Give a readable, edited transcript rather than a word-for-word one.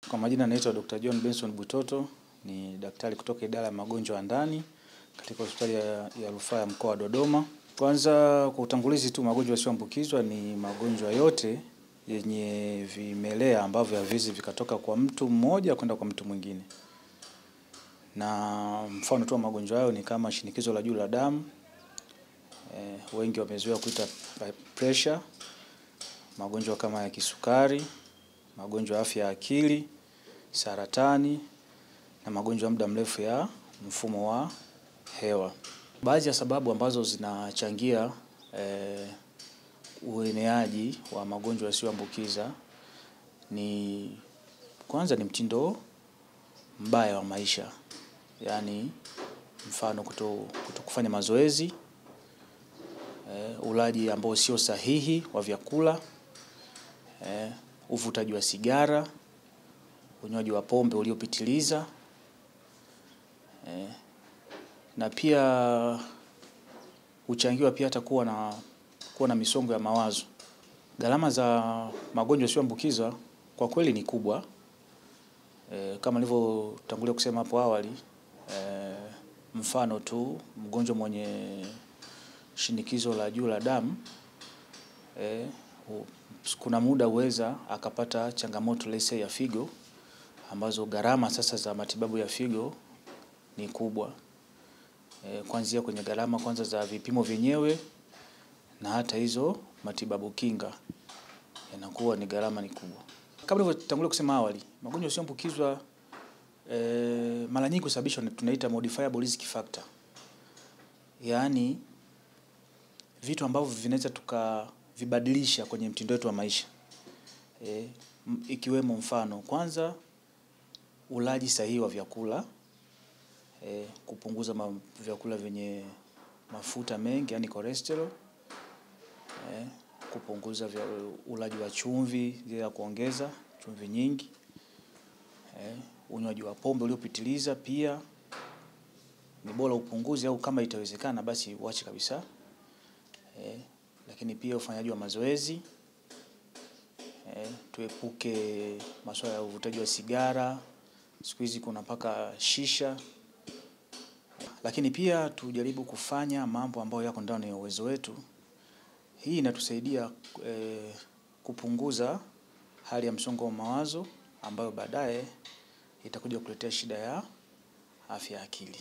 Kwa majina naitwa Dr. John Benson Butoto, ni daktari kutoka idara ya magonjwa ya ndani katika hospitali ya rufaa ya mkoa wa Dodoma. Kwanza kwa utangulizi tu, magonjwa yasiyoambukizwa ni magonjwa yote yenye vimelea ambavyo haviwezi vikatoka kwa mtu mmoja kwenda kwa mtu mwingine. Na mfano tu wa magonjwa hayo ni kama shinikizo la juu la damu, wengi wamezoea kuita pressure, magonjwa kama ya kisukari, magonjwa ya afya ya akili, saratani na magonjwa ya muda mrefu ya mfumo wa hewa. Baadhi ya sababu ambazo zinachangia ueneaji wa magonjwa yasiyoambukiza ni kwanza ni mtindo mbaya wa maisha. Yaani mfano kutokufanya mazoezi, ulaji ambao sio sahihi wa vyakula, uvutaji wa sigara, unywaji wa pombe uliopitiliza, na pia huchangiwa pia hata kuwa na misongo ya mawazo. Gharama za magonjwa yasiyoambukiza kwa kweli ni kubwa. Kama nilivyotangulia kusema hapo awali, mfano tu mgonjwa mwenye shinikizo la juu la damu, kuna muda huweza akapata changamoto let's say ya figo, ambazo gharama sasa za matibabu ya figo ni kubwa. Kuanzia kwenye gharama kwanza za vipimo vyenyewe na hata hizo matibabu kinga yanakuwa ni gharama ni kubwa. Kama nilivyotangulia kusema awali, magonjwa yasiyoambukizwa mara nyingi husababishwa na tunaita modifiable risk factor. Yaani vitu ambavyo vinaweza tukavibadilisha kwenye mtindo wetu wa maisha. Ikiwemo mfano kwanza ulaji sahihi wa vyakula, kupunguza vyakula vyenye mafuta mengi yani cholesterol, kupunguza ulaji wa chumvi bila kuongeza chumvi nyingi, unywaji wa pombe uliopitiliza pia ni bora upunguze au kama itawezekana basi uache kabisa. Lakini pia ufanyaji wa mazoezi, tuepuke masuala ya uvutaji wa sigara, siku hizi kuna mpaka shisha. Lakini pia tujaribu kufanya mambo ambayo yako ndani ya uwezo wetu. Hii inatusaidia kupunguza hali ya msongo wa mawazo ambayo baadaye itakuja kuletea shida ya afya ya akili.